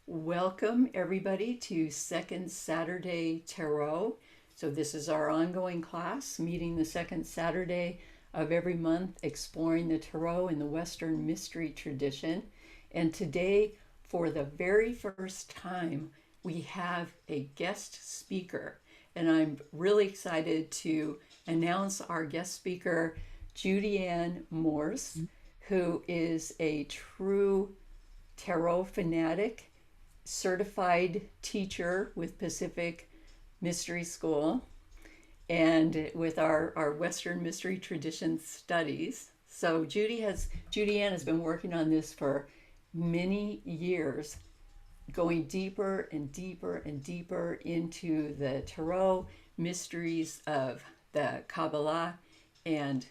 Welcome everybody to Second Saturday Tarot. So this is our ongoing class, meeting the second Saturday of every month, exploring the Tarot in the Western mystery tradition. And today, for the very first time, we have a guest speaker. And I'm really excited to announce our guest speaker, JudyAnne Morse, who is a true tarot fanatic, certified teacher with Pacific Mystery School and with our Western Mystery Tradition studies. So JudyAnne has been working on this for many years, going deeper and deeper and deeper into the tarot mysteries of the Kabbalah and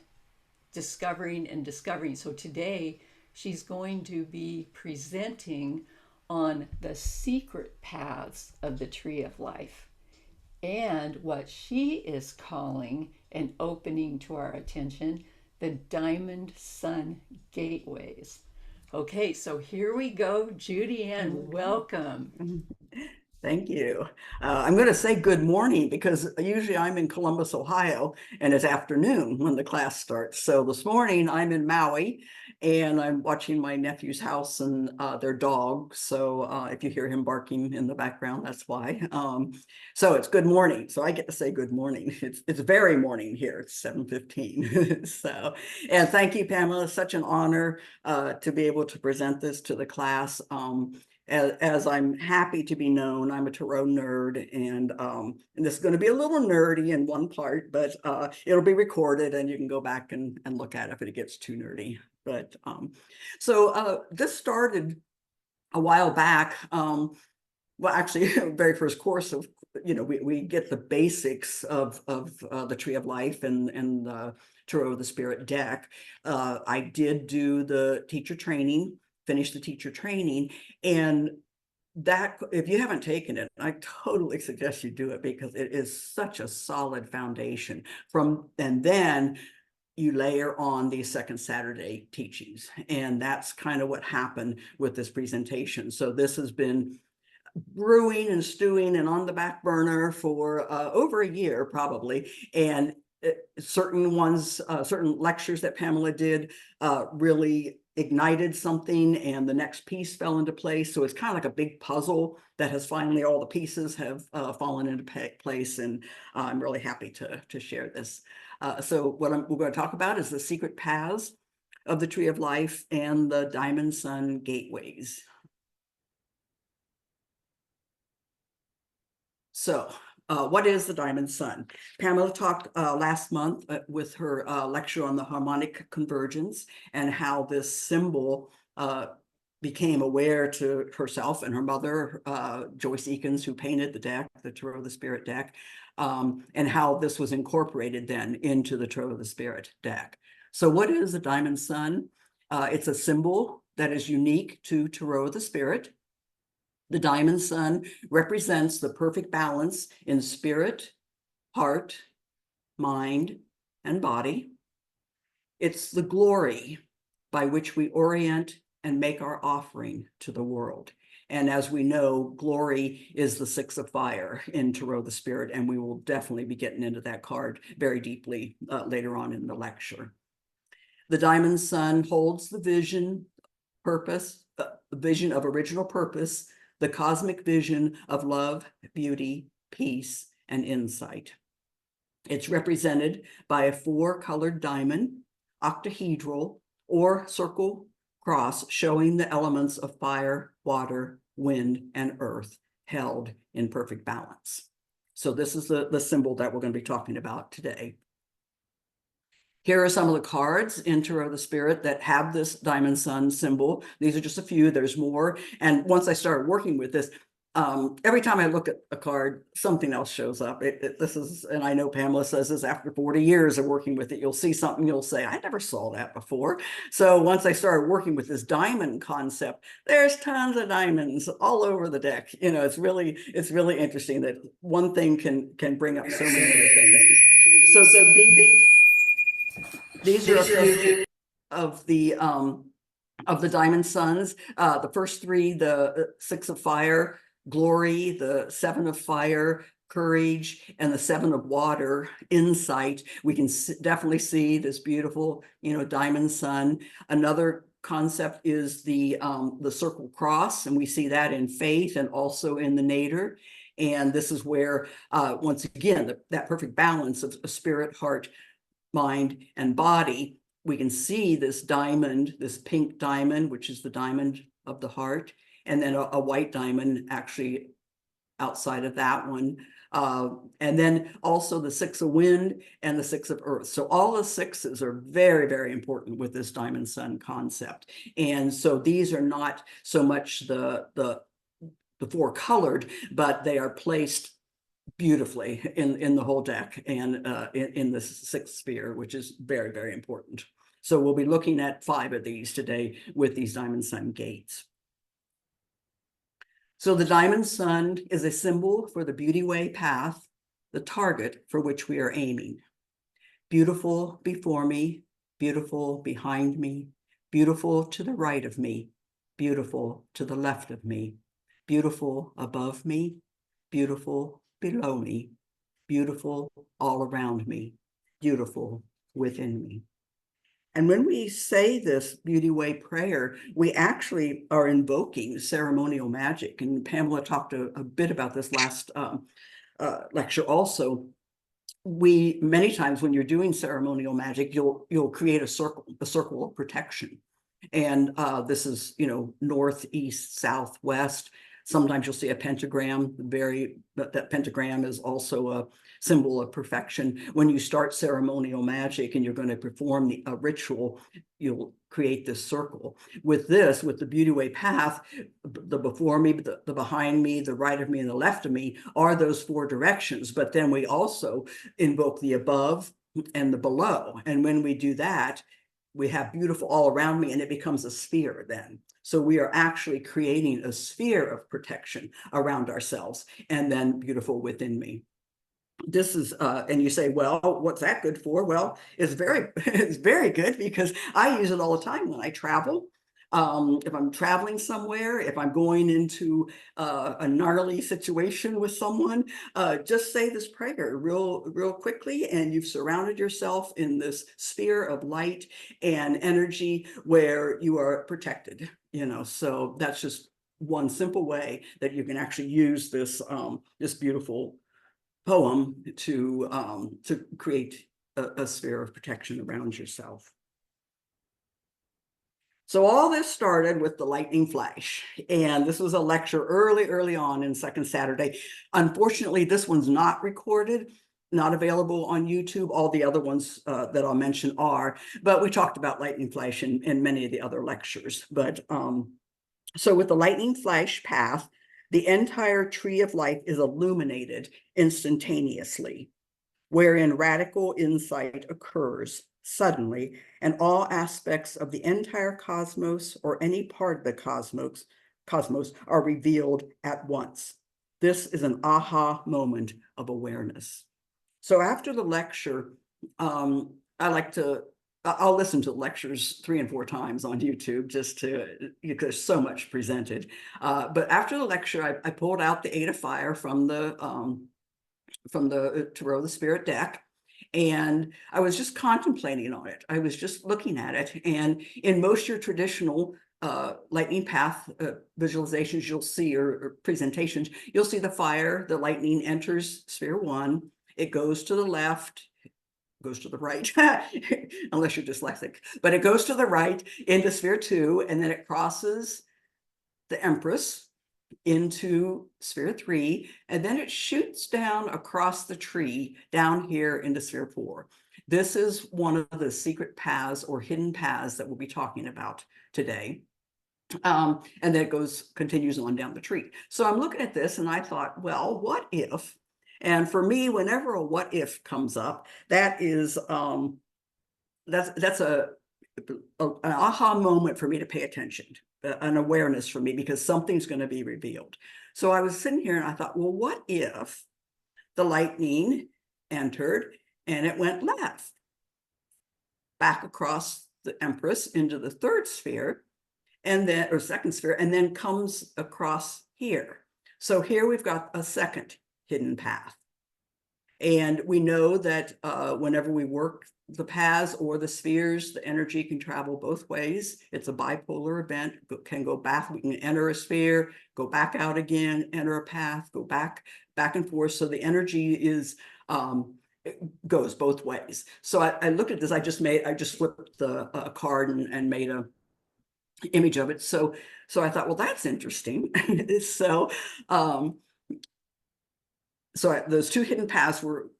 discovering and discovering. So today she's going to be presenting on the secret paths of the tree of life and what she is calling and opening to our attention the diamond sun gateways. Okay, so here we go. JudyAnne, welcome. Thank you. I'm going to say good morning because usually I'm in Columbus, Ohio, and it's afternoon when the class starts. So this morning I'm in Maui and I'm watching my nephew's house and their dog. So if you hear him barking in the background, that's why. So it's good morning. So I get to say good morning. It's very morning here. It's 7:15. So, and thank you, Pamela. It's such an honor to be able to present this to the class. As I'm happy to be known, I'm a tarot nerd, and this is going to be a little nerdy in one part, but it'll be recorded and you can go back and look at it if it gets too nerdy. But so this started a while back. Well, actually, very first course of, we get the basics of the Tree of Life and the Tarot of the Spirit deck. I did do the teacher training, finish the teacher training, and that, if you haven't taken it, I totally suggest you do it because it is such a solid foundation and then you layer on these second Saturday teachings, and that's kind of what happened with this presentation. So this has been brewing and stewing and on the back burner for over a year probably, and certain lectures that Pamela did really ignited something, and the next piece fell into place. So it's kind of like a big puzzle that has finally, all the pieces have fallen into place, and I'm really happy to share this. So what we're going to talk about is the secret paths of the Tree of Life and the Diamond Sun gateways. So what is the diamond sun? Pamela talked last month with her lecture on the harmonic convergence and how this symbol became aware to herself and her mother, Joyce Eakins, who painted the deck, the Tarot of the Spirit deck, and how this was incorporated then into the Tarot of the Spirit deck. So what is the diamond sun? It's a symbol that is unique to Tarot of the Spirit. The diamond sun represents the perfect balance in spirit, heart, mind, and body. It's the glory by which we orient and make our offering to the world. And as we know, glory is the six of fire in Tarot of the Spirit, and we will definitely be getting into that card very deeply later on in the lecture. The diamond sun holds the vision, purpose, vision of original purpose, the cosmic vision of love, beauty, peace, and insight. It's represented by a four-colored diamond, octahedral, or circle cross, showing the elements of fire, water, wind, and earth held in perfect balance. So this is the symbol that we're going to be talking about today. Here are some of the cards in Tarot of the Spirit that have this diamond sun symbol. These are just a few, there's more. And once I started working with this, every time I look at a card, something else shows up. This is, and I know Pamela says this after 40 years of working with it, you'll see something, you'll say, I never saw that before. So once I started working with this diamond concept, there's tons of diamonds all over the deck. It's really interesting that one thing can bring up so many other things. So these are a few of the of the diamond suns. The first three, the six of fire, glory, the seven of fire, courage, and the seven of water, insight. We can definitely see this beautiful, diamond sun. Another concept is the circle cross, and we see that in faith and also in the nadir. And this is where, once again, that perfect balance of spirit, heart, mind, and body. We can see this diamond, this pink diamond, which is the diamond of the heart, and then a white diamond actually outside of that one. And then also the six of wind and the six of earth. So all the sixes are very, very important with this diamond sun concept. And so these are not so much the four colored, but they are placed beautifully in the whole deck and in the sixth sphere, which is very, very important. So we'll be looking at 5 of these today with these diamond sun gates. So the diamond sun is a symbol for the beauty way path, the target for which we are aiming. Beautiful before me, beautiful behind me, beautiful to the right of me, beautiful to the left of me, beautiful above me, beautiful below me, beautiful all around me, beautiful within me. And when we say this beauty way prayer, we actually are invoking ceremonial magic. And Pamela talked a bit about this last lecture also. Many times when you're doing ceremonial magic, you'll create a circle of protection. And this is, north, east, south, west. Sometimes you'll see a pentagram. That pentagram is also a symbol of perfection. When you start ceremonial magic and you're going to perform a ritual, you'll create this circle. With the beauty way path, the before me, the behind me, the right of me, and the left of me are those 4 directions. But then we also invoke the above and the below. And when we do that, we have beautiful all around me, and it becomes a sphere then. So we are actually creating a sphere of protection around ourselves, and then beautiful within me. This is, and you say, well, what's that good for? Well, it's very good because I use it all the time when I travel. If I'm traveling somewhere, if I'm going into a gnarly situation with someone, just say this prayer real quickly, and you've surrounded yourself in this sphere of light and energy where you are protected. So that's just one simple way that you can actually use this beautiful poem to create a sphere of protection around yourself. So all this started with the lightning flash, and this was a lecture early on in Second Saturday. Unfortunately, this one's not recorded, not available on YouTube. All the other ones that I'll mention are, but we talked about lightning flash in many of the other lectures. But so with the lightning flash path, the entire tree of life is illuminated instantaneously, wherein radical insight occurs suddenly, and all aspects of the entire cosmos or any part of the cosmos are revealed at once. This is an aha moment of awareness. So after the lecture, I'll listen to lectures 3 and 4 times on YouTube because there's so much presented. But after the lecture, I pulled out the 8 of fire from the Tarot of the Spirit deck, and I was just contemplating on it. I was just looking at it, and in most your traditional lightning path visualizations you'll see, or presentations, you'll see the fire, the lightning enters sphere 1, it goes to the left, goes to the right, unless you're dyslexic, but it goes to the right into sphere 2, and then it crosses the Empress into sphere 3, and then it shoots down across the tree down here into sphere 4. This is one of the secret paths or hidden paths that we'll be talking about today. And then it continues on down the tree. So I'm looking at this and I thought, well, what if? And for me, whenever a what if comes up, that is that's an aha moment for me to pay attention to, an awareness for me, because something's going to be revealed. So I was sitting here and I thought, well, what if the lightning entered and it went left, back across the Empress into the 3rd sphere, and then, or second sphere, and then comes across here. So here we've got a second hidden path. And we know that whenever we work the paths or the spheres, the energy can travel both ways. It's a bipolar event, can go back. We can enter a sphere, go back out again, enter a path, go back and forth. So the energy is it goes both ways. So I looked at this. I just flipped the card and made a image of it. So I thought, well, that's interesting. So those two hidden paths were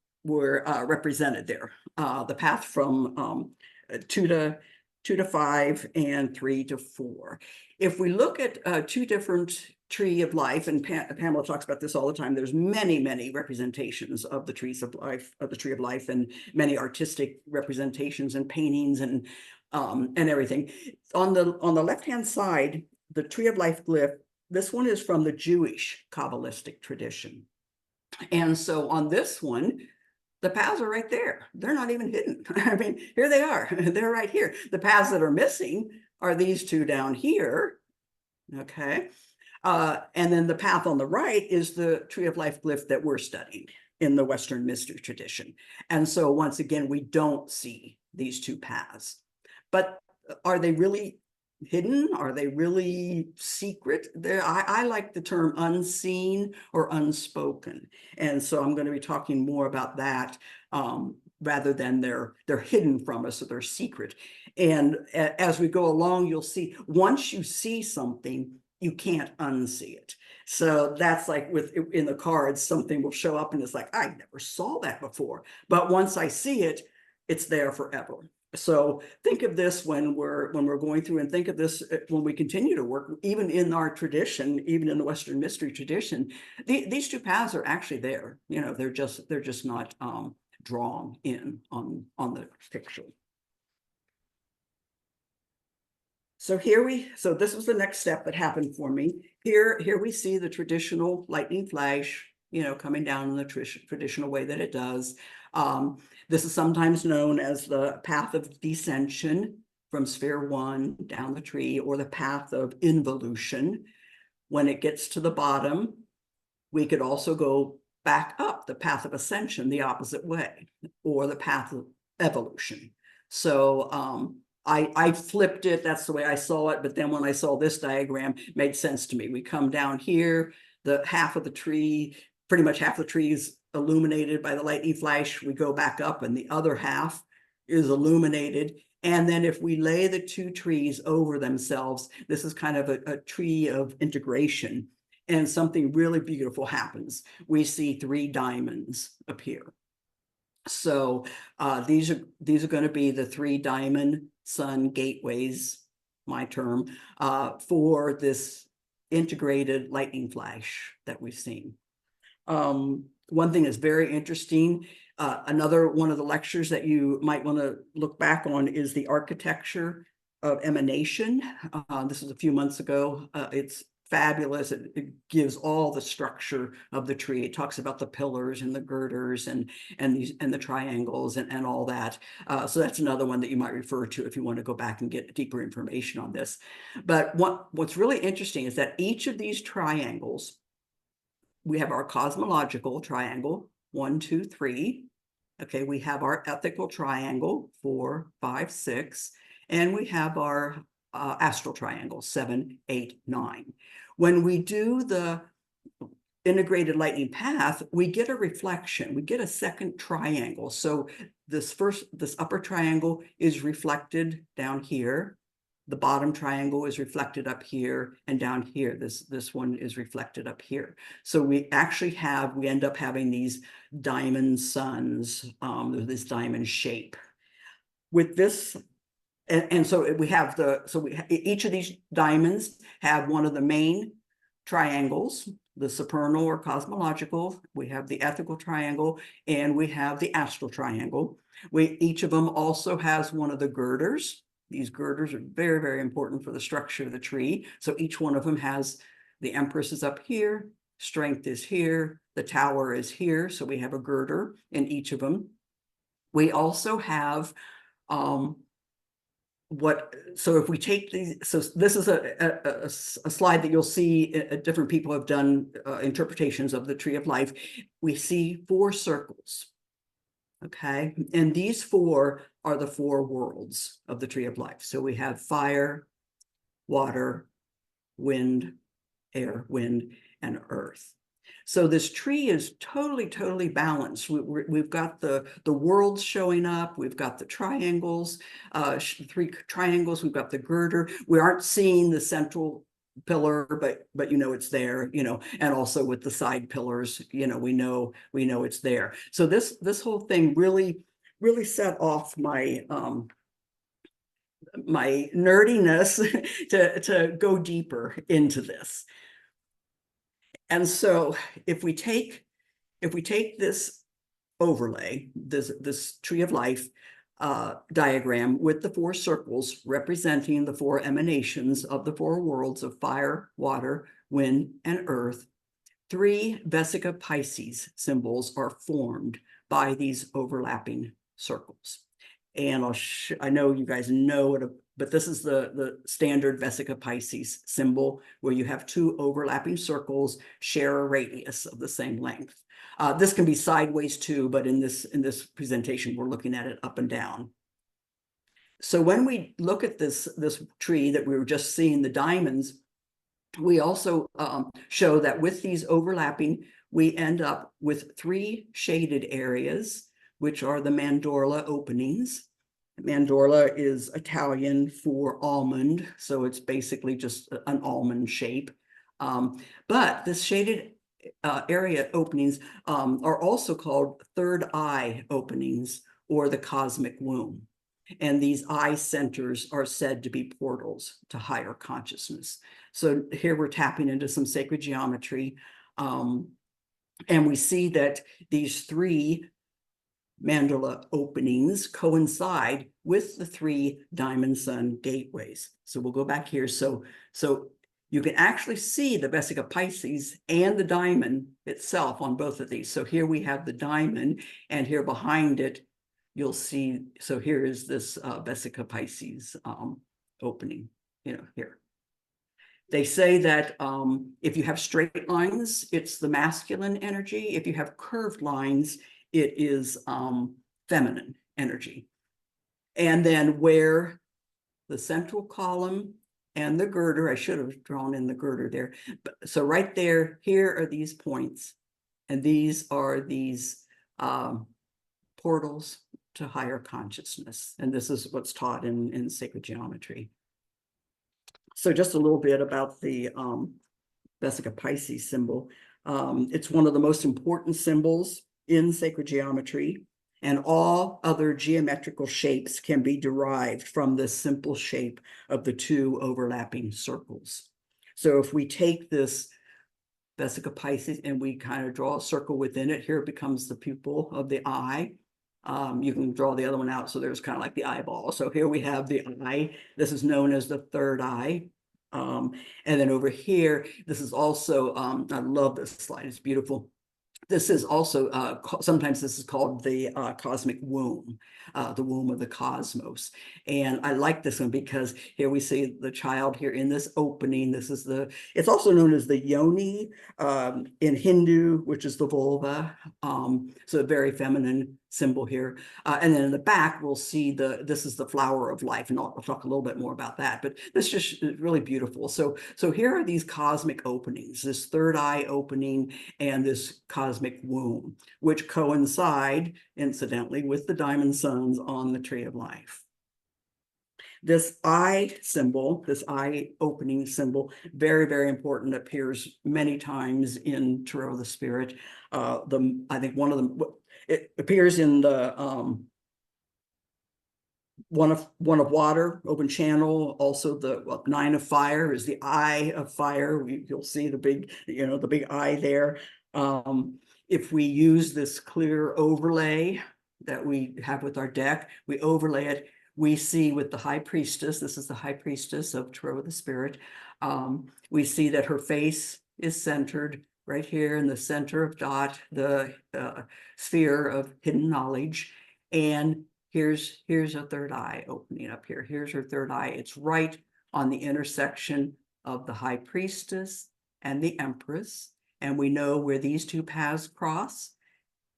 represented there. The path from 2 to 5 and 3 to 4. If we look at two different tree of life, and Pamela talks about this all the time, there's many representations of the trees of life, of the tree of life, and many artistic representations and paintings and everything. On the left-hand side, the tree of life glyph, this one is from the Jewish Kabbalistic tradition. And so on this one, the paths are right there. They're not even hidden. I mean, here they are. They're right here. The paths that are missing are these two down here. Okay. And then the path on the right is the tree of life glyph that we're studying in the Western mystery tradition. And so once again, we don't see these two paths. But are they really hidden? Are they really secret? I like the term unseen or unspoken. And so I'm going to be talking more about that rather than they're hidden from us or they're secret. And as we go along, you'll see once you see something, you can't unsee it. So that's like in the cards, something will show up and it's like, I never saw that before. But once I see it, it's there forever. So think of this when we're going through, and think of this when we continue to work, even in our tradition, even in the Western mystery tradition, these two paths are actually there. You know, they're just not drawn in on the picture. So so this was the next step that happened for me. Here we see the traditional lightning flash, you know, coming down in the traditional way that it does. This is sometimes known as the path of descension from sphere 1 down the tree, or the path of involution. When it gets to the bottom, we could also go back up, the path of ascension, the opposite way, or the path of evolution. So I flipped it. That's the way I saw it. But then when I saw this diagram, it made sense to me. We come down here, the half of the tree, pretty much half the tree is illuminated by the lightning flash. We go back up and the other half is illuminated. And then if we lay the two trees over themselves, this is kind of a tree of integration, and something really beautiful happens. We see 3 diamonds appear. So these are going to be the 3 diamond sun gateways, my term, for this integrated lightning flash that we've seen. One thing that's very interesting, another one of the lectures that you might want to look back on is the architecture of emanation. This was a few months ago. It's fabulous. It gives all the structure of the tree. It talks about the pillars and the girders and the triangles and all that. So that's another one that you might refer to if you want to go back and get deeper information on this. But what's really interesting is that each of these triangles, we have our cosmological triangle, 1, 2, 3. Okay, we have our ethical triangle, 4, 5, 6, and we have our astral triangle, 7, 8, 9. When we do the integrated lightning path, we get a reflection. We get a second triangle. So this upper triangle is reflected down here. The bottom triangle is reflected up here, and down here, this one is reflected up here. So we actually we end up having these diamond suns, this diamond shape. With this, and so we have each of these diamonds have one of the main triangles, the supernal or cosmological, we have the ethical triangle, and we have the astral triangle. Each of them also has one of the girders. These girders are very, very important for the structure of the tree. So each one of them has, the Empress is up here, Strength is here, the Tower is here. So we have a girder in each of them. We also have so if we take these, so this is a slide that you'll see different people have done interpretations of the tree of life. We see 4 circles. Okay, and these 4 are the 4 worlds of the tree of life. So we have fire, water, wind, air, wind, and earth. So this tree is totally balanced. We've got the worlds showing up. We've got the triangles, 3 triangles. We've got the girder. We aren't seeing the central pillar, but it's there, and also with the side pillars, we know it's there. So this whole thing really set off my my nerdiness to go deeper into this. And so if we take this overlay, this tree of life diagram with the 4 circles representing the 4 emanations of the 4 worlds of fire, water, wind, and earth, 3 Vesica Pisces symbols are formed by these overlapping circles. And I know you guys know it, but this is the standard Vesica Pisces symbol, where you have 2 overlapping circles share a radius of the same length. This can be sideways too, but in this presentation, we're looking at it up and down. So when we look at this tree that we were just seeing, the diamonds, we also show that with these overlapping, we end up with 3 shaded areas, which are the mandorla openings. Mandorla is Italian for almond, so it's basically just an almond shape. But this shaded area openings are also called third eye openings, or the cosmic womb. And these eye centers are said to be portals to higher consciousness. So here we're tapping into some sacred geometry. And we see that these 3 mandala openings coincide with the 3 diamond sun gateways. So we'll go back here. So you can actually see the Vesica Pisces and the diamond itself on both of these. So here we have the diamond, and here behind it, you'll see, so here is this Vesica Pisces opening, here. They say that if you have straight lines, it's the masculine energy. If you have curved lines, it is feminine energy. And then where the central column and the girder, I should have drawn in the girder there. So right there, here are these points, and these are these portals to higher consciousness. And this is what's taught in sacred geometry. So just a little bit about the Vesica Pisces symbol. It's one of the most important symbols in sacred geometry, and all other geometrical shapes can be derived from this simple shape of the 2 overlapping circles. So if we take this Vesica Pisces and we kind of draw a circle within it, here it becomes the pupil of the eye. You can draw the other one out, so there's kind of like the eyeball. So here we have the eye. This is known as the third eye. And then over here, this is also, I love this slide, it's beautiful. This is also, sometimes this is called the cosmic womb, the womb of the cosmos. And I like this one because here we see the child here in this opening. This is it's also known as the yoni in Hindu, which is the vulva. So a very feminine symbol here. And then in the back, we'll see this is the flower of life. And I'll talk a little bit more about that, but this just is really beautiful. So here are these cosmic openings, this third eye opening and this cosmic womb, which coincide, incidentally, with the diamond suns on the tree of life. This eye symbol, this eye opening symbol, very important, appears many times in Tarot of the Spirit. I think one of them, it appears in the one of water, open channel. Also the 9 of fire is the eye of fire. You'll see the big, the big eye there. If we use this clear overlay that we have with our deck, we overlay it, we see with the high priestess, this is the high priestess of Tarot of the Spirit, we see that her face is centered right here in the center of Dot, the sphere of hidden knowledge. And Here's her third eye opening up here. Here's her third eye. It's right on the intersection of the high priestess and the empress. And we know where these two paths cross.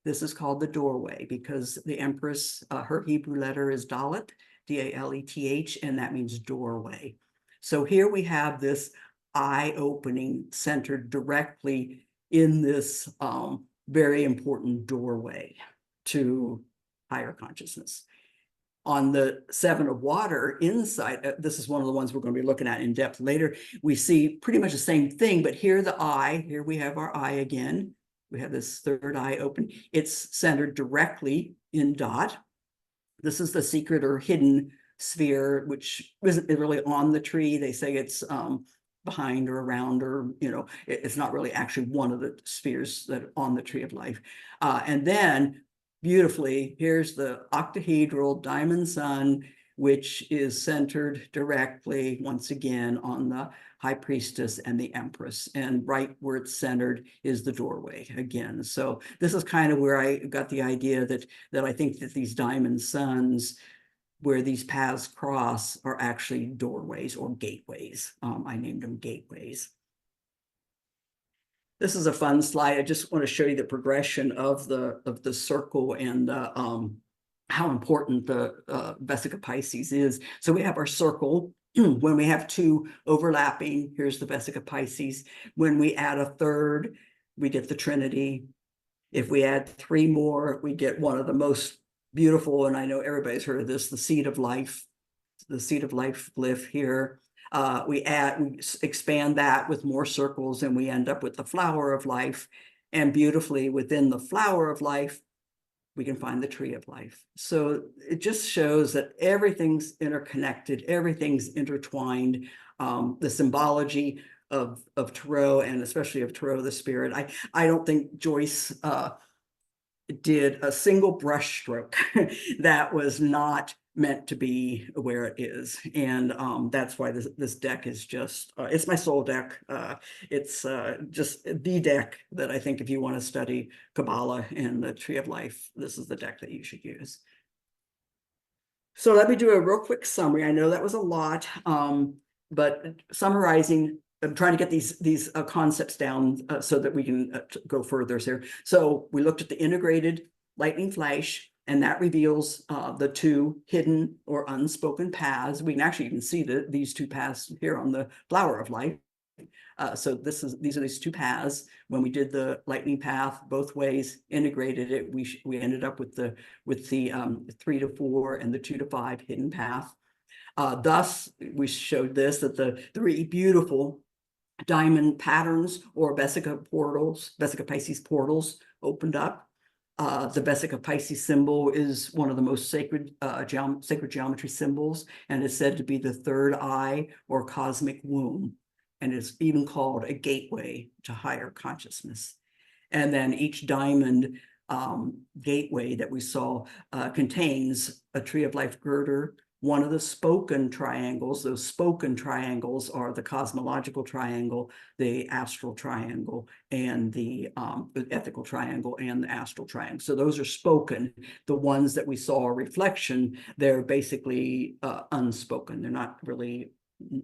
This is called the doorway because the empress, her Hebrew letter is Dalet, D-A-L-E-T-H, and that means doorway. So here we have this eye opening centered directly in this very important doorway to higher consciousness. On the Seven of Water inside, this is one of the ones we're going to be looking at in depth later, we see pretty much the same thing, but here the eye, here we have our eye again. We have this third eye open. It's centered directly in Dot. This is the secret or hidden sphere, which isn't really on the tree. They say it's behind or around, or, you know, it's not really actually one of the spheres that are on the tree of life. And then beautifully, here's the octahedral diamond sun, which is centered directly, once again, on the high priestess and the empress. And right where it's centered is the doorway again. So this is kind of where I got the idea that I think that these diamond suns, where these paths cross, are actually doorways or gateways. I named them gateways. This is a fun slide. I just want to show you the progression of the circle and how important the Vesica Pisces is. So we have our circle. When we have two overlapping, here's the Vesica Pisces. When we add a third, we get the Trinity. If we add three more, we get one of the most beautiful, and I know everybody's heard of this, the seed of life, the seed of life glyph here. We expand that with more circles, and we end up with the flower of life. And beautifully within the flower of life, we can find the tree of life. So it just shows that everything's interconnected, everything's intertwined. The symbology of Tarot, and especially of Tarot the Spirit. I don't think Joyce did a single brush stroke that was not meant to be where it is. And that's why this deck is just, it's my soul deck. It's just the deck that I think if you want to study Kabbalah and the Tree of Life, this is the deck that you should use. So let me do a real quick summary. I know that was a lot, but summarizing, I'm trying to get these concepts down so that we can go further here. So we looked at the integrated lightning flash, and that reveals the two hidden or unspoken paths. We can actually even see these two paths here on the flower of life. So these are these two paths. When we did the lightning path both ways, integrated it, we ended up with the 3 to 4 and the 2 to 5 hidden path. Thus, we showed this, that the three beautiful diamond patterns or Vesica portals, Vesica Pisces portals opened up. The Vesica Pisces symbol is one of the most sacred geometry symbols, and is said to be the third eye or cosmic womb, and it's even called a gateway to higher consciousness. And then each diamond gateway that we saw contains a tree of life girder. One of the spoken triangles, those spoken triangles are the cosmological triangle, the astral triangle, and the ethical triangle, and the astral triangle. So those are spoken. The ones that we saw a reflection, they're basically unspoken. They're not really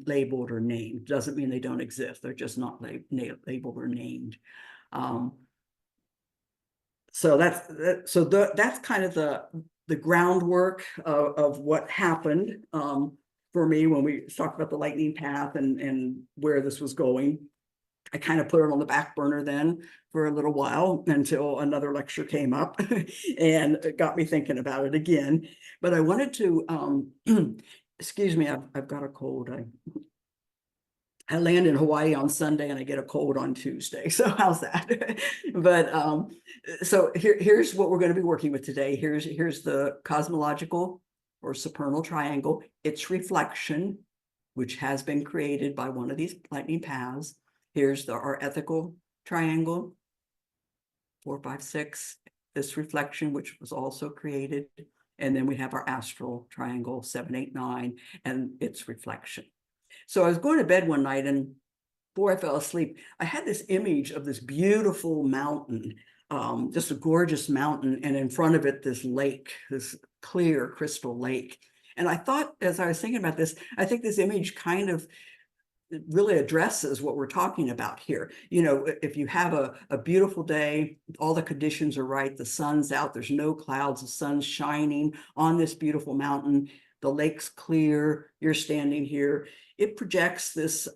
labeled or named. Doesn't mean they don't exist. They're just not labeled or named. So that's kind of the groundwork of what happened for me when we talked about the lightning path and where this was going. I kind of put it on the back burner then for a little while until another lecture came up and it got me thinking about it again. But I wanted to, excuse me, I've got a cold. I land in Hawaii on Sunday and I get a cold on Tuesday. So how's that? But so here's what we're going to be working with today. Here's the cosmological or supernal triangle, its reflection, which has been created by one of these lightning paths. Here's our ethical triangle, 4, 5, 6, this reflection, which was also created. And then we have our astral triangle, 7, 8, 9, and its reflection. So I was going to bed one night, and before I fell asleep, I had this image of this beautiful mountain, just a gorgeous mountain, and in front of it, this lake, this clear crystal lake. And I thought, as I was thinking about this, I think this image kind of really addresses what we're talking about here. You know, if you have a beautiful day, all the conditions are right, the sun's out, there's no clouds, the sun's shining on this beautiful mountain, the lake's clear, you're standing here, it projects this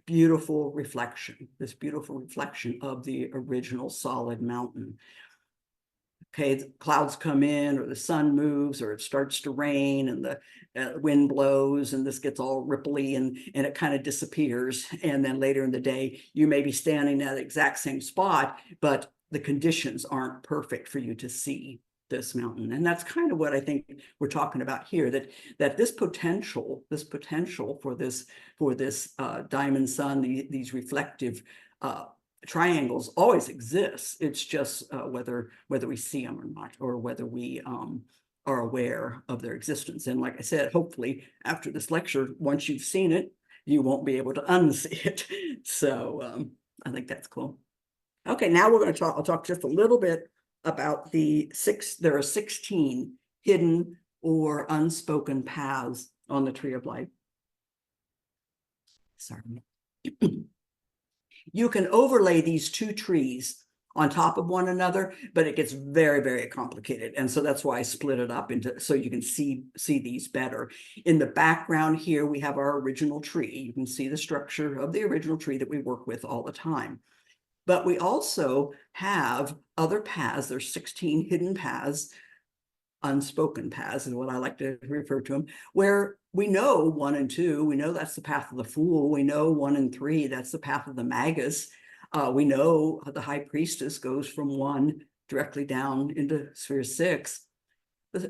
beautiful reflection of the original solid mountain. Okay, the clouds come in, or the sun moves, or it starts to rain, and the wind blows, and this gets all ripply, and it kind of disappears. And then later in the day, you may be standing at the exact same spot, but the conditions aren't perfect for you to see this mountain. And that's kind of what I think we're talking about here, that this potential for this diamond sun, these reflective triangles always exists. It's just whether we see them or not, or whether we are aware of their existence. And like I said, hopefully after this lecture, once you've seen it, you won't be able to unsee it. So I think that's cool. Okay, now we're going to I'll talk just a little bit about there are 16 hidden or unspoken paths on the tree of life. Sorry. You can overlay these two trees on top of one another, but it gets very, very complicated. And so that's why I split it up into, so you can see these better. In the background here, we have our original tree. You can see the structure of the original tree that we work with all the time. But we also have other paths. There's 16 hidden paths, unspoken paths is what I like to refer to them, where we know 1 and 2, we know that's the path of the fool. We know 1 and 3, that's the path of the magus. We know the high priestess goes from 1 directly down into sphere 6.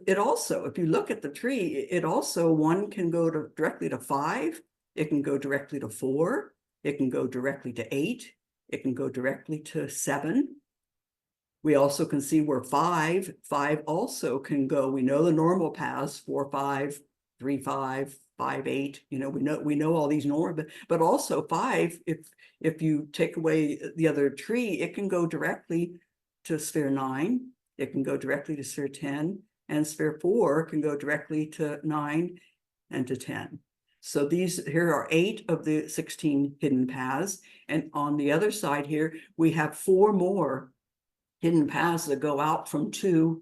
It also, if you look at the tree, it also, 1 can go directly to 5. It can go directly to 4. It can go directly to 8. It can go directly to 7. We also can see where 5 also can go. We know the normal paths, 4, 5, 3, 5, 5, 8. You know, we know all these normal, but also 5, if you take away the other tree, it can go directly to sphere 9. It can go directly to sphere 10, and sphere 4 can go directly to 9 and to 10. So here are 8 of the 16 hidden paths. And on the other side here, we have 4 more hidden paths that go out from 2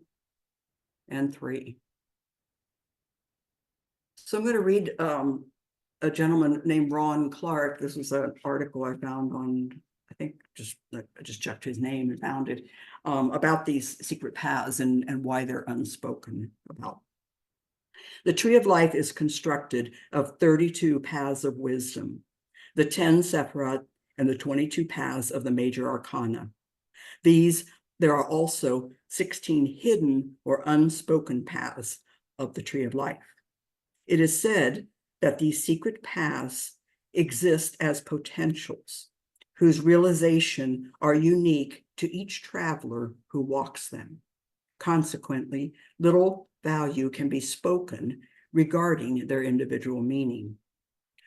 and 3. So I'm going to read a gentleman named Ron Clark. This was an article I found on, I think I just checked his name and found it, about these secret paths and why they're unspoken about. The tree of life is constructed of 32 paths of wisdom, the 10 Sephiroth, and the 22 paths of the major arcana. There are also 16 hidden or unspoken paths of the tree of life. It is said that these secret paths exist as potentials, whose realization are unique to each traveler who walks them. Consequently, little value can be spoken regarding their individual meaning.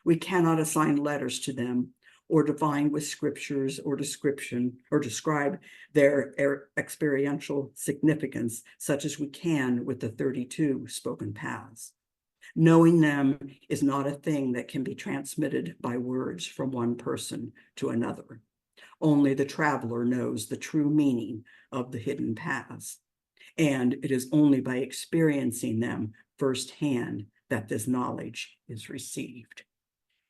We cannot assign letters to them or divine with scriptures or description or describe their experiential significance, such as we can with the 32 spoken paths. Knowing them is not a thing that can be transmitted by words from one person to another. Only the traveler knows the true meaning of the hidden paths. And it is only by experiencing them firsthand that this knowledge is received.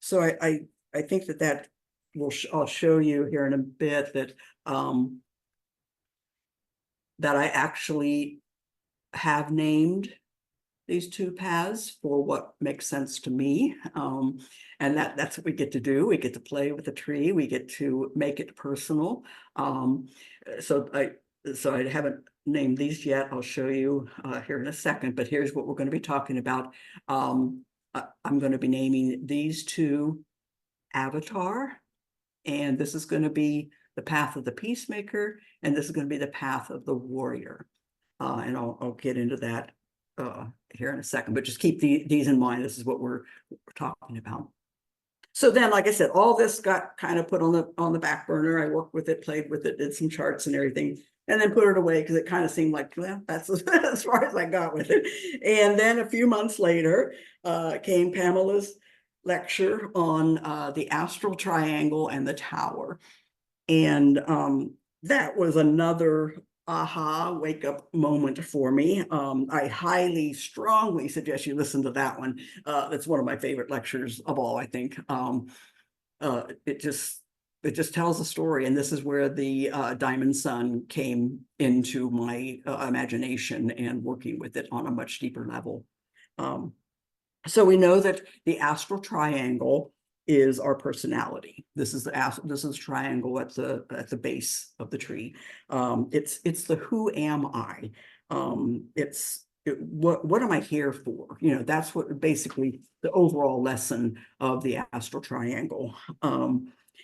So I think that I'll show you here in a bit that that I actually have named these 2 paths for what makes sense to me. And that's what we get to do. We get to play with the tree. We get to make it personal. So I haven't named these yet. I'll show you here in a second, but here's what we're going to be talking about. I'm going to be naming these 2 Avatar, and this is going to be the path of the peacemaker, and this is going to be the path of the warrior. And I'll get into that here in a second, but just keep these in mind. This is what we're talking about. So then, like I said, all this got kind of put on the back burner. I worked with it, played with it, did some charts and everything. and then put it away because it kind of seemed like, well, that's as far as I got with it. And then a few months later came Pamela's lecture on the astral triangle and the tower. And that was another aha wake up moment for me. I highly, strongly suggest you listen to that one. It's one of my favorite lectures of all, I think. It just tells a story, and this is where the diamond sun came into my imagination and working with it on a much deeper level. So we know that the astral triangle is our personality. This is the triangle at the base of the tree. It's the who am I? What am I here for? You know, that's what basically the overall lesson of the astral triangle.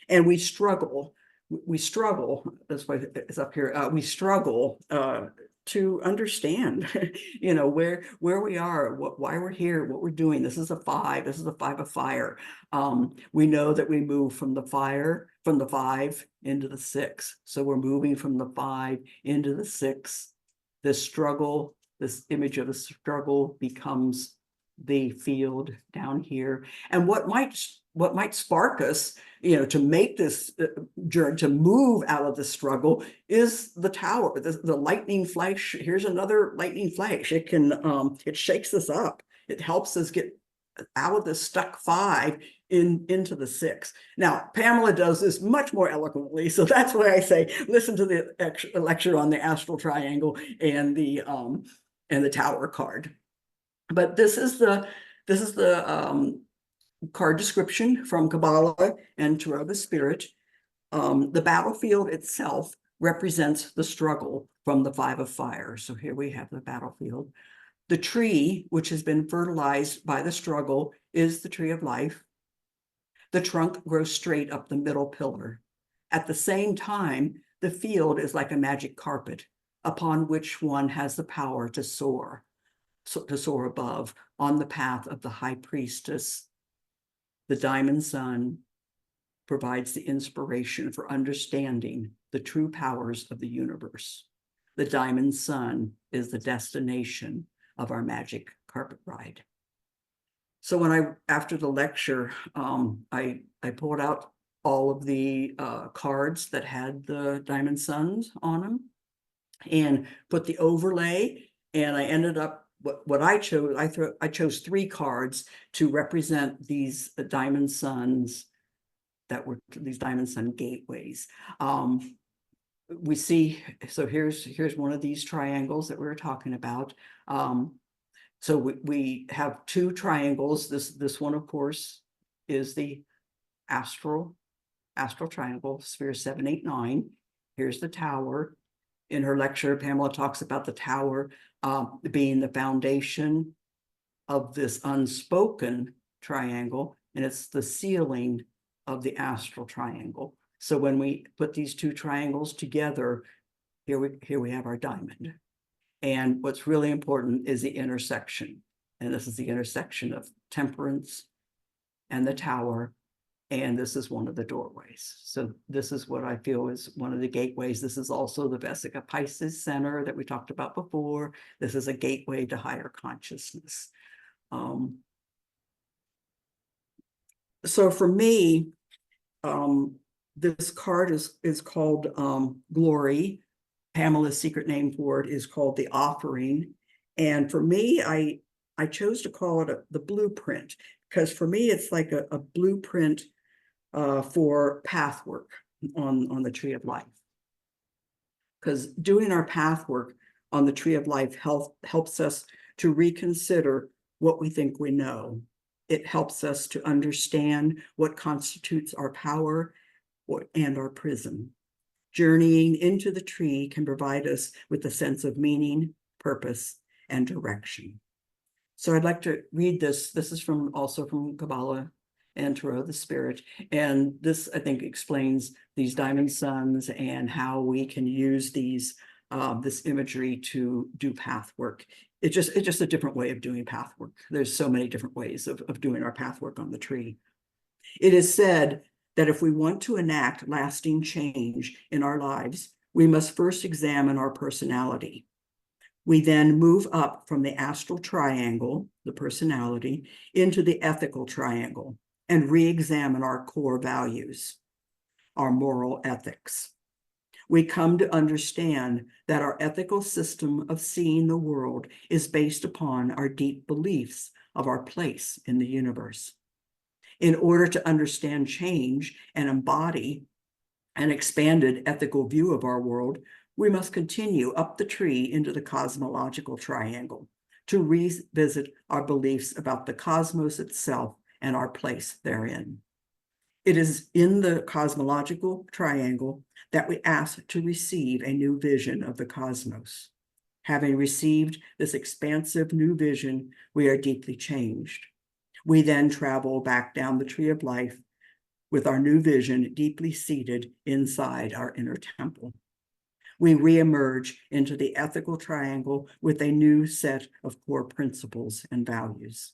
And we struggle. That's why it's up here. We struggle to understand, you know, where we are, why we're here, what we're doing. This is a 5. This is a 5 of fire. We know that we move from the 5 into the 6. So we're moving from the 5 into the 6. This struggle, this image of a struggle becomes the field down here. And what might spark us, you know, to make this journey, to move out of the struggle, is the tower, the lightning flash. Here's another lightning flash. It can, it shakes us up. It helps us get out of the stuck 5 into the 6. Now, Pamela does this much more eloquently, so that's why I say listen to the lecture on the astral triangle and the tower card. But this is the card description from Kabbalah and Tarot the Spirit. The battlefield itself represents the struggle from the 5 of fire. So here we have the battlefield. The tree, which has been fertilized by the struggle, is the tree of life. The trunk grows straight up the middle pillar. At the same time, the field is like a magic carpet upon which one has the power to soar above on the path of the high priestess. The diamond sun provides the inspiration for understanding the true powers of the universe. The diamond sun is the destination of our magic carpet ride. So after the lecture, I pulled out all of the cards that had the diamond suns on them and put the overlay, and I ended up what I chose. I chose 3 cards to represent these diamond suns that were these diamond sun gateways. We see, so here's one of these triangles that we were talking about. So we have 2 triangles. This one, of course, is the astral triangle, sphere 7, 8, 9. Here's the tower. In her lecture, Pamela talks about the tower being the foundation of this unspoken triangle, and it's the ceiling of the astral triangle. So when we put these 2 triangles together, here we have our diamond. And what's really important is the intersection. And this is the intersection of temperance and the tower. And this is one of the doorways. So this is what I feel is one of the gateways. This is also the Vesica Pisces Center that we talked about before. This is a gateway to higher consciousness. So for me, this card is called Glory. Pamela's secret name for it is called the Offering. And for me, I chose to call it the blueprint, because for me, it's like a blueprint for pathwork on the tree of life. Because doing our pathwork on the tree of life helps us to reconsider what we think we know. It helps us to understand what constitutes our power and our prison. Journeying into the tree can provide us with a sense of meaning, purpose, and direction. So I'd like to read this. This is also from Kabbalah and Tarot the Spirit. And this, I think, explains these diamond suns and how we can use this imagery to do path work. It's just a different way of doing path work. There's so many different ways of doing our path work on the tree. It is said that if we want to enact lasting change in our lives, we must first examine our personality. We then move up from the astral triangle, the personality, into the ethical triangle and re-examine our core values, our moral ethics. We come to understand that our ethical system of seeing the world is based upon our deep beliefs of our place in the universe. In order to understand change and embody an expanded ethical view of our world, we must continue up the tree into the cosmological triangle to revisit our beliefs about the cosmos itself and our place therein. It is in the cosmological triangle that we ask to receive a new vision of the cosmos. Having received this expansive new vision, we are deeply changed. We then travel back down the tree of life with our new vision deeply seated inside our inner temple. We reemerge into the ethical triangle with a new set of core principles and values.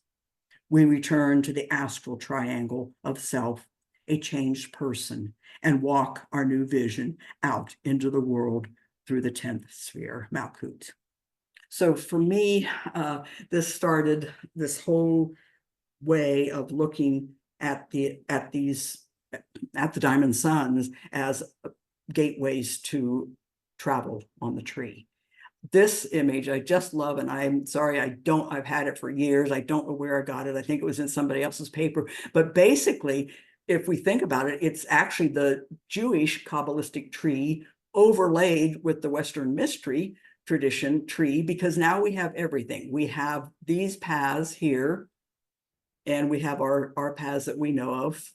We return to the astral triangle of self, a changed person, and walk our new vision out into the world through the 10th sphere, Malkut. So for me, this started this whole way of looking at the diamond suns as gateways to travel on the tree. This image I just love, and I'm sorry, I've had it for years. I don't know where I got it. I think it was in somebody else's paper. But basically, if we think about it, it's actually the Jewish Kabbalistic tree overlaid with the Western mystery tradition tree, because now we have everything. We have these paths here, and we have our paths that we know of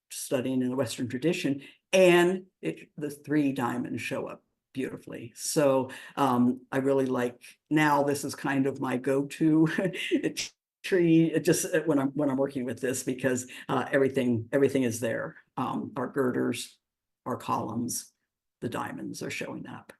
studying in the Western tradition, and the 3 diamonds show up beautifully. So I really like, now this is kind of my go-to tree, just when I'm working with this, because everything is there. Our girders, our columns, the diamonds are showing up.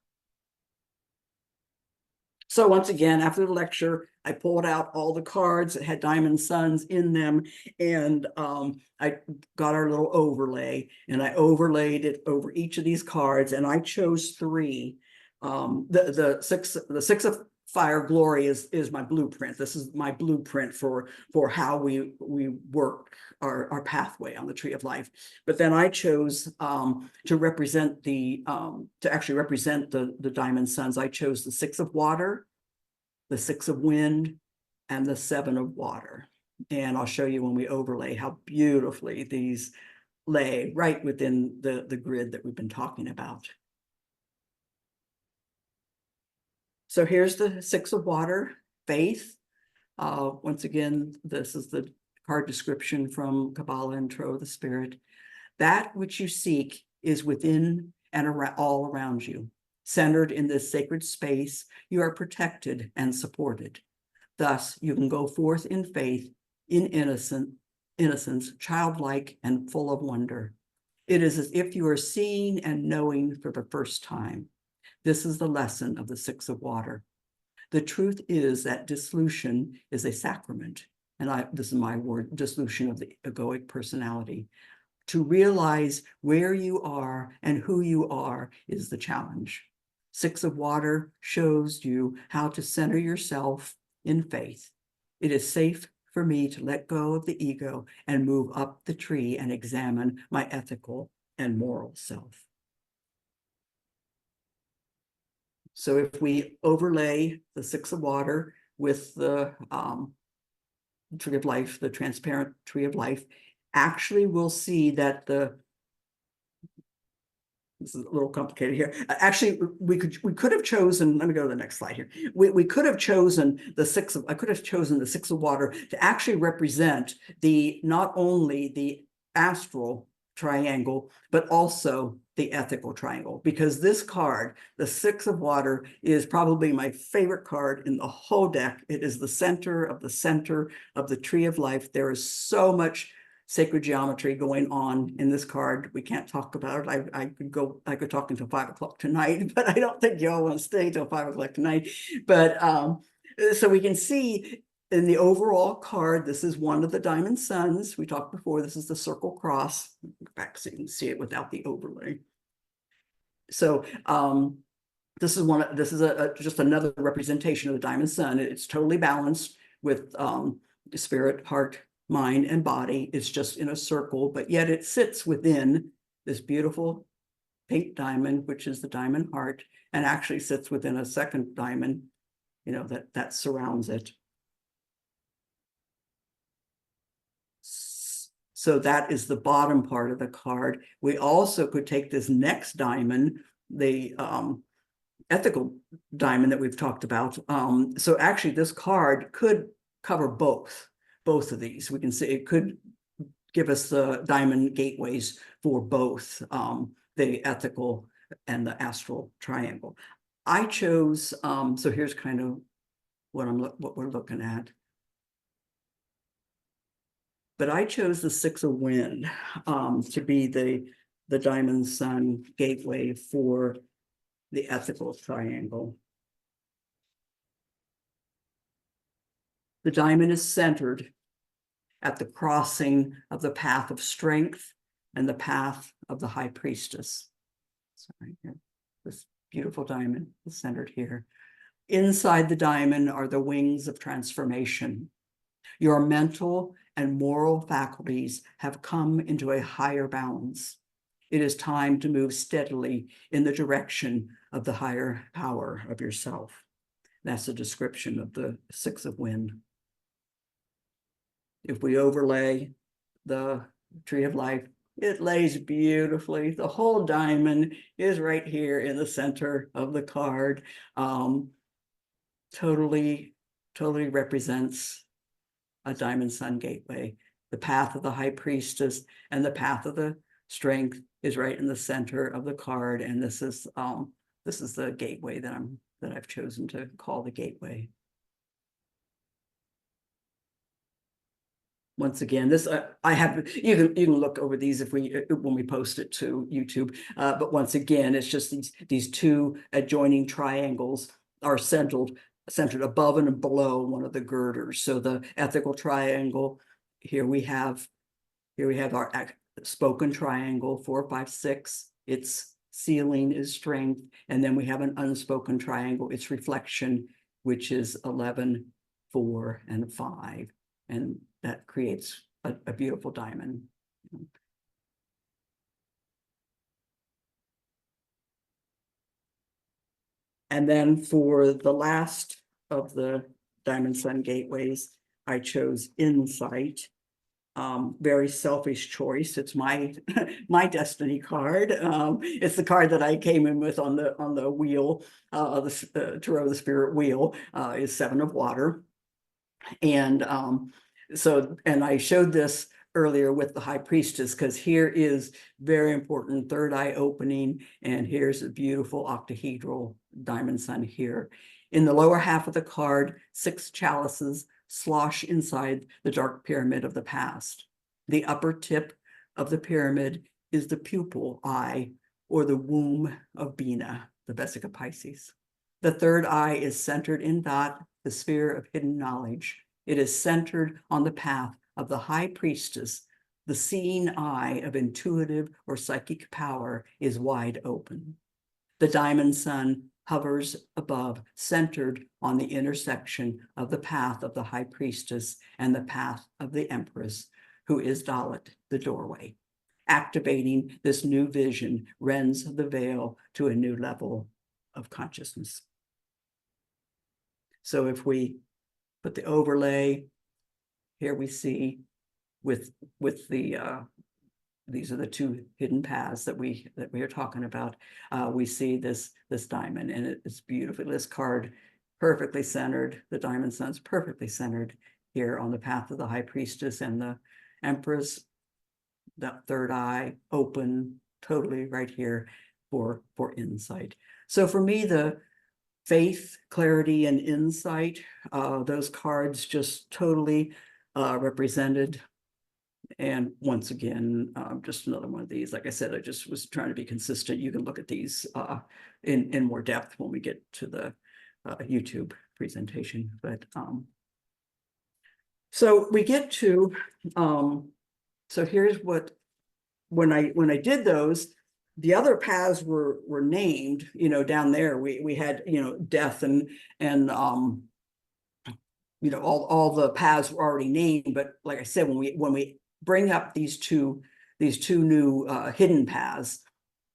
So once again, after the lecture, I pulled out all the cards that had diamond suns in them, and I got our little overlay, and I overlaid it over each of these cards, and I chose 3. The six of fire glory is my blueprint. This is my blueprint for how we work our pathway on the tree of life. But then I chose to represent the diamond suns. I chose the 6 of water, the 6 of wind, and the 7 of water. And I'll show you when we overlay how beautifully these lay right within the grid that we've been talking about. So here's the 6 of water, faith. Once again, this is the card description from Kabbalah and Tarot of the Spirit. That which you seek is within and all around you. Centered in this sacred space, you are protected and supported. Thus, you can go forth in faith, in innocence, childlike and full of wonder. It is as if you are seeing and knowing for the first time. This is the lesson of the 6 of water. The truth is that dissolution is a sacrament. And this is my word, dissolution of the egoic personality. To realize where you are and who you are is the challenge. 6 of water shows you how to center yourself in faith. It is safe for me to let go of the ego and move up the tree and examine my ethical and moral self. So if we overlay the 6 of water with the tree of life, the transparent tree of life, actually we'll see that this is a little complicated here. Actually, we could have chosen, let me go to the next slide here. We could have chosen I could have chosen the 6 of water to actually represent not only the astral triangle, but also the ethical triangle, because this card, the 6 of water, is probably my favorite card in the whole deck. It is the center of the tree of life. There is so much sacred geometry going on in this card. We can't talk about it. I could talk until 5 o'clock tonight, but I don't think y'all want to stay till 5 o'clock tonight. But so we can see in the overall card, this is one of the diamond suns. We talked before, this is the circle cross. Back so you can see it without the overlay. So this is just another representation of the diamond sun. It's totally balanced with spirit, heart, mind, and body. It's just in a circle, but yet it sits within this beautiful pink diamond, which is the diamond heart, and actually sits within a second diamond, that surrounds it. So that is the bottom part of the card. We also could take this next diamond, the ethical diamond that we've talked about. So actually this card could cover both of these. We can say it could give us the diamond gateways for both the ethical and the astral triangle. I chose, so here's kind of what we're looking at. But I chose the Six of Wind to be the diamond sun gateway for the ethical triangle. The diamond is centered at the crossing of the path of strength and the path of the high priestess. Sorry, this beautiful diamond is centered here. Inside the diamond are the wings of transformation. Your mental and moral faculties have come into a higher balance. It is time to move steadily in the direction of the higher power of yourself. That's a description of the Six of Wind. If we overlay the Tree of Life, it lays beautifully. The whole diamond is right here in the center of the card. Totally represents a diamond sun gateway. The path of the high priestess and the path of the strength is right in the center of the card. And this is the gateway that I've chosen to call the gateway. Once again, this I have, you can look over these when we post it to YouTube. But once again, it's just these two adjoining triangles are centered above and below one of the girders. So the ethical triangle, here we have our spoken triangle, 4, 5, 6. Its ceiling is strength, and then we have an unspoken triangle, its reflection, which is 11, 4, and 5, and that creates a beautiful diamond. And then for the last of the diamond sun gateways, I chose insight. Very selfish choice. It's my destiny card. It's the card that I came in with on the wheel, the Tarot of the Spirit wheel, is 7 of Water. And and I showed this earlier with the high priestess, because here is very important third eye opening, and here's a beautiful octahedral diamond sun here. In the lower half of the card, 6 chalices slosh inside the dark pyramid of the past. The upper tip of the pyramid is the pupil eye, or the womb of Bina, the Vesica Pisces. The third eye is centered in Dot, the sphere of hidden knowledge. It is centered on the path of the high priestess. The seeing eye of intuitive or psychic power is wide open. The diamond sun hovers above, centered on the intersection of the path of the high priestess and the path of the empress, who is Dalit, the doorway. Activating this new vision rends the veil to a new level of consciousness. So if we put the overlay, here we see with the these are the 2 hidden paths that we are talking about. We see this diamond, and it's beautiful. This card perfectly centered. The diamond sun's perfectly centered here on the path of the high priestess and the empress. That third eye open, totally right here for insight. So for me, the faith, clarity, and insight, those cards just totally represented. And once again, just another one of these. Like I said, I just was trying to be consistent. You can look at these in more depth when we get to the YouTube presentation. But so we get to so here's what when I did those, the other paths were named, down there. We had, death and all the paths were already named. But like I said, when we bring up these two new hidden paths,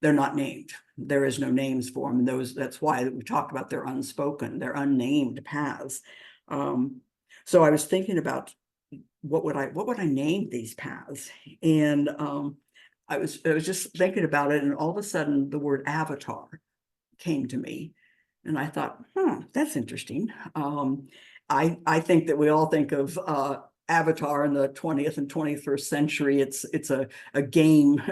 they're not named. There is no names for them. And that's why we talked about they're unspoken, they're unnamed paths. So I was thinking about what would I name these paths? And I was just thinking about it, and all of a sudden the word avatar came to me. And I thought, that's interesting. I think that we all think of Avatar in the 20th and 21st century. It's a game,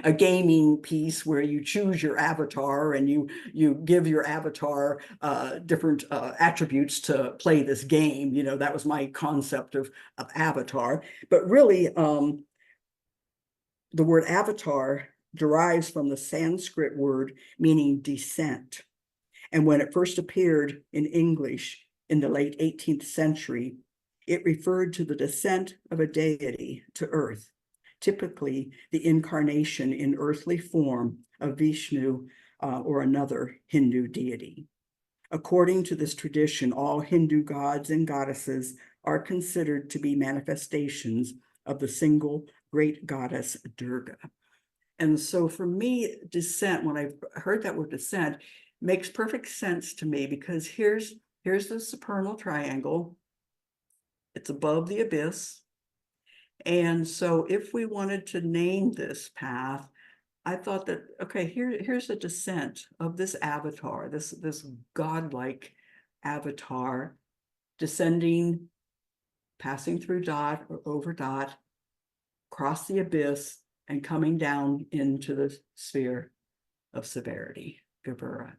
a gaming piece where you choose your avatar and you give your avatar different attributes to play this game. That was my concept of Avatar. But really, the word avatar derives from the Sanskrit word meaning descent. And when it first appeared in English in the late 18th century, it referred to the descent of a deity to earth, typically the incarnation in earthly form of Vishnu or another Hindu deity. According to this tradition, all Hindu gods and goddesses are considered to be manifestations of the single great goddess Durga. And so for me, descent, when I heard that word descent, makes perfect sense to me, because here's the supernal triangle. It's above the abyss. And so if we wanted to name this path, I thought that, okay, here's the descent of this avatar, this godlike avatar, descending, passing through dot or over dot, across the abyss, and coming down into the sphere of severity, Gabura.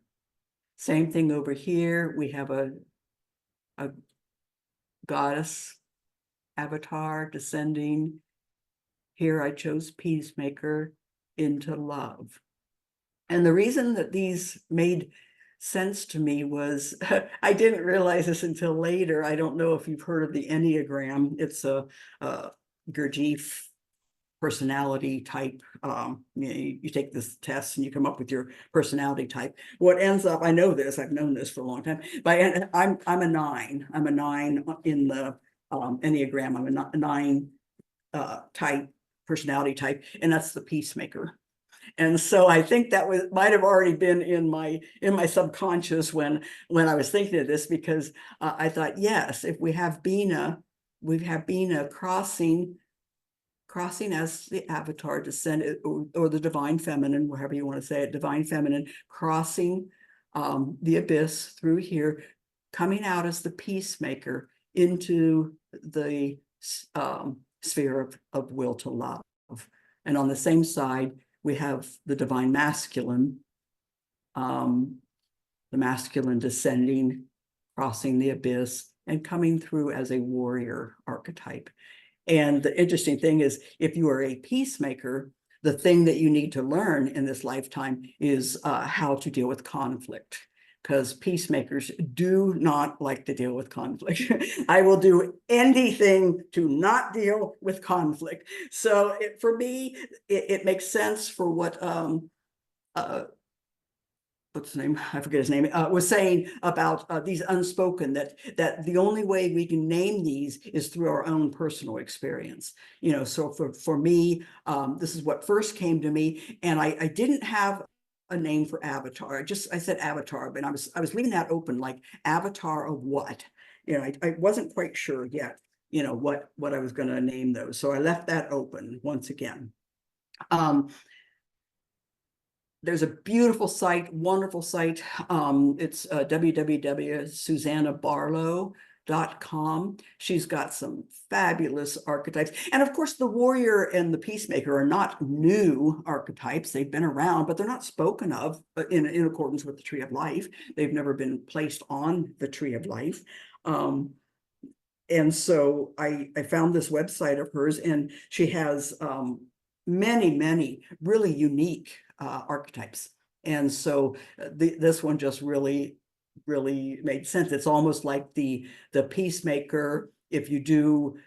Same thing over here. We have a goddess avatar descending. Here I chose peacemaker into love. And the reason that these made sense to me was I didn't realize this until later. I don't know if you've heard of the Enneagram. It's a Gurdjieff personality type. You take this test and you come up with your personality type. What ends up, I know this, I've known this for a long time, but I'm a 9. I'm a 9 in the Enneagram. I'm a 9 type, personality type, and that's the peacemaker. And so I think that might have already been in my subconscious when I was thinking of this, because I thought, yes, if we have Bina crossing as the avatar descended, or the divine feminine, whatever you want to say it, divine feminine, crossing the abyss through here, coming out as the peacemaker into the sphere of will to love. And on the same side, we have the divine masculine, the masculine descending, crossing the abyss, and coming through as a warrior archetype. And the interesting thing is, if you are a peacemaker, the thing that you need to learn in this lifetime is how to deal with conflict, because peacemakers do not like to deal with conflict. I will do anything to not deal with conflict. So for me, it makes sense for what what's his name? I forget his name, was saying about these unspoken, that the only way we can name these is through our own personal experience. So for me, this is what first came to me, and I didn't have a name for avatar. I said avatar, but I was leaving that open, like avatar of what? I wasn't quite sure yet, what I was going to name those. So I left that open once again. There's a beautiful site, wonderful site. It's www.susannabarlow.com. She's got some fabulous archetypes. And of course, the warrior and the peacemaker are not new archetypes. They've been around, but they're not spoken of in accordance with the Tree of Life. They've never been placed on the Tree of Life. And so I found this website of hers, and she has many really unique archetypes. And so this one just really made sense. It's almost like the peacemaker. If you do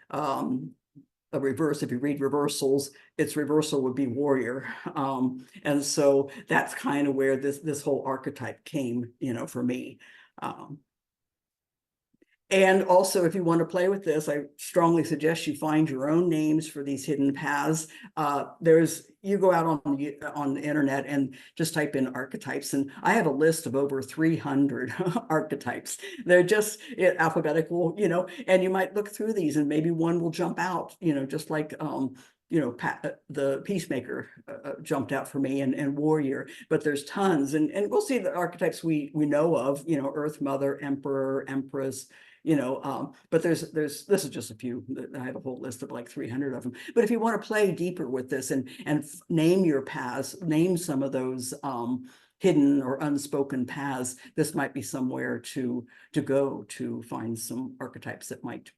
a reverse. If you read reversals, its reversal would be warrior. And so that's kind of where this whole archetype came, for me. And also, if you want to play with this, I strongly suggest you find your own names for these hidden paths. You go out on the internet and just type in archetypes, and I have a list of over 300 archetypes. They're just alphabetical, and you might look through these, and maybe one will jump out, just like the peacemaker jumped out for me, and warrior. But there's tons, and we'll see the archetypes we know of, Earth Mother, Emperor, Empress. But this is just a few. I have a whole list of like 300 of them. But if you want to play deeper with this and name your paths, name some of those hidden or unspoken paths, this might be somewhere to go to find some archetypes that might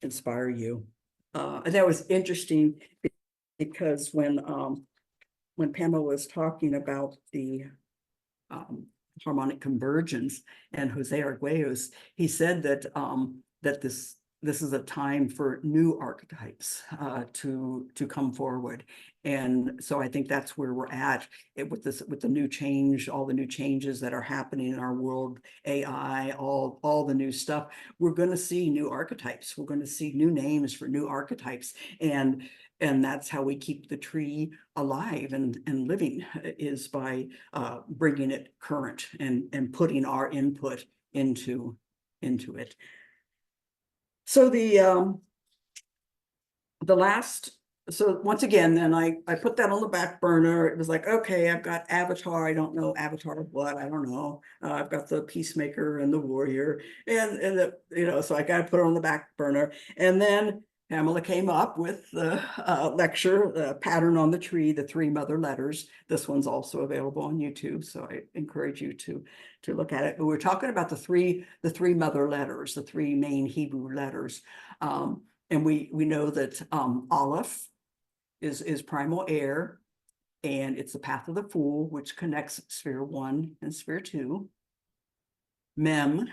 inspire you. And that was interesting because when Pamela was talking about the harmonic convergence and Jose Arguellos, he said that that this is a time for new archetypes to come forward. And so I think that's where we're at with the new change, all the new changes that are happening in our world, AI, all the new stuff. We're going to see new archetypes. We're going to see new names for new archetypes. And that's how we keep the tree alive and living, is by bringing it current and putting our input into it. So so once again, then I put that on the back burner. It was like, okay, I've got Avatar. I don't know Avatar of what, I don't know. I've got the Peacemaker and the Warrior, and so I got to put it on the back burner. And then Pamela came up with the lecture, the pattern on the tree, the 3 mother letters. This one's also available on YouTube, so I encourage you to look at it. But we're talking about the three mother letters, the 3 main Hebrew letters. And we know that Aleph is primal air, and it's the path of the Fool, which connects sphere 1 and sphere 2. Mem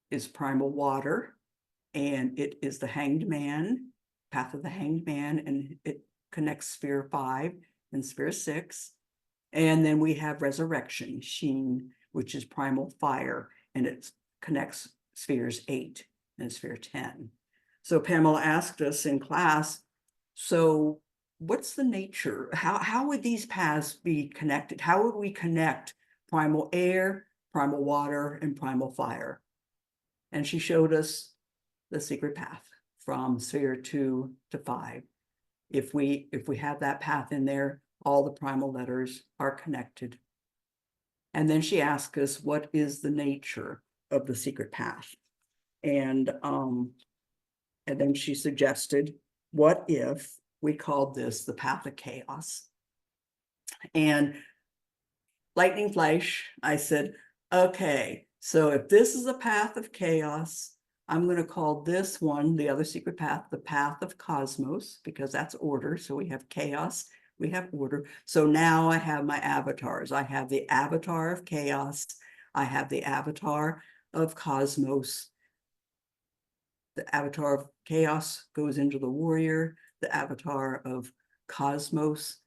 is primal water, and it is the Hanged Man, path of the Hanged Man, and it connects sphere 5 and sphere 6. And then we have resurrection, Sheen, which is primal fire, and it connects spheres 8 and sphere 10. So Pamela asked us in class, so what's the nature? How would these paths be connected? How would we connect primal air, primal water, and primal fire? And she showed us the secret path from sphere 2 to 5. If we have that path in there, all the primal letters are connected. And then she asked us, what is the nature of the secret path? And then she suggested, what if we called this the path of chaos? And lightning flash, I said, okay, so if this is a path of chaos, I'm going to call this one, the other secret path, the path of cosmos, because that's order. So we have chaos, we have order. So now I have my avatars. I have the avatar of chaos. I have the avatar of cosmos. The avatar of chaos goes into the warrior. The avatar of cosmos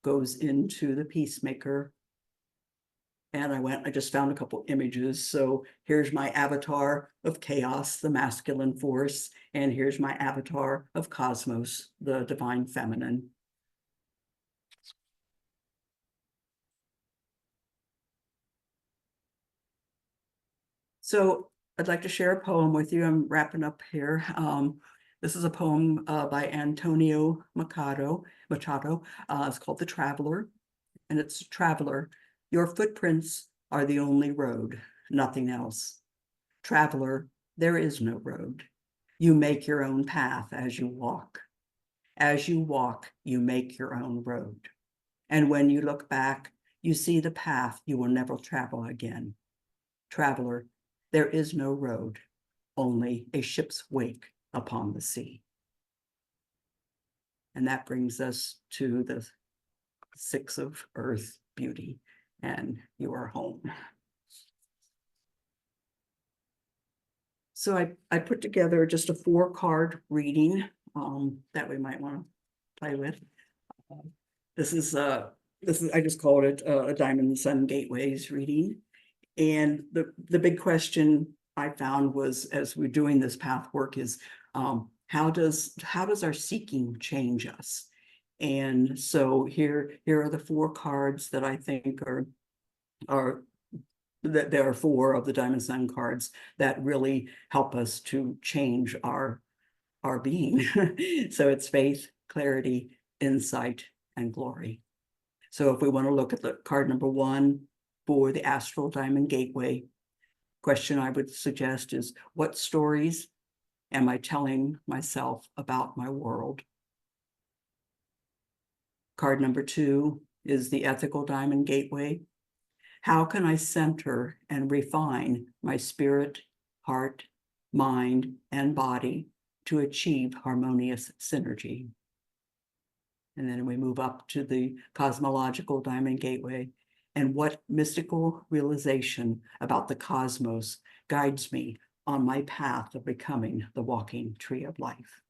goes into the peacemaker. And I just found a couple images. So here's my avatar of chaos, the masculine force. And here's my avatar of cosmos, the divine feminine. So I'd like to share a poem with you. I'm wrapping up here. This is a poem by Antonio Machado. It's called The Traveler. And it's Traveler. Your footprints are the only road, nothing else. Traveler, there is no road. You make your own path as you walk. As you walk, you make your own road. And when you look back, you see the path you will never travel again. Traveler, there is no road, only a ship's wake upon the sea. And that brings us to the 6 of earth, beauty, and you are home. So I put together just a 4-card reading that we might want to play with. This is I just called it a Diamond Sun Gateways reading. And the big question I found was, as we're doing this path work, is how does our seeking change us? And so here are the 4 cards that I think are that there are 4 of the Diamond Sun cards that really help us to change our being. So it's faith, clarity, insight, and glory. So if we want to look at the card number 1 for the Astral Diamond Gateway, question I would suggest is, what stories am I telling myself about my world? Card number 2 is the Ethical Diamond Gateway. How can I center and refine my spirit, heart, mind, and body to achieve harmonious synergy? And then we move up to the Cosmological Diamond Gateway. And what mystical realization about the cosmos guides me on my path of becoming the walking tree of life?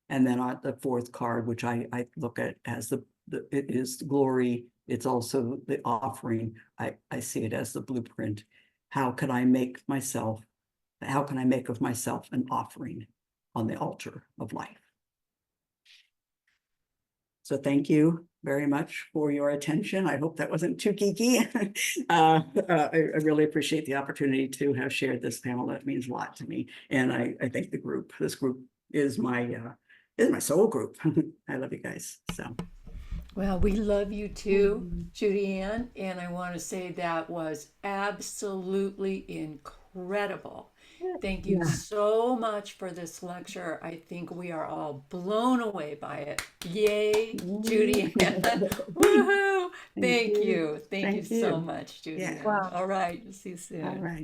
And then on the 4th card, which I look at as it is glory. It's also the offering. I see it as the blueprint. How can I make of myself an offering on the altar of life? So thank you very much for your attention. I hope that wasn't too geeky. I really appreciate the opportunity to have shared this panel. That means a lot to me. And I think this group is my soul group. I love you guys. So. Well, we love you too, JudyAnne, and I want to say that was absolutely incredible. Thank you so much for this lecture. I think we are all blown away by it. Yay, JudyAnne. Woohoo! Thank you. Thank you so much, JudyAnne. Yeah. All right, see you soon. All right.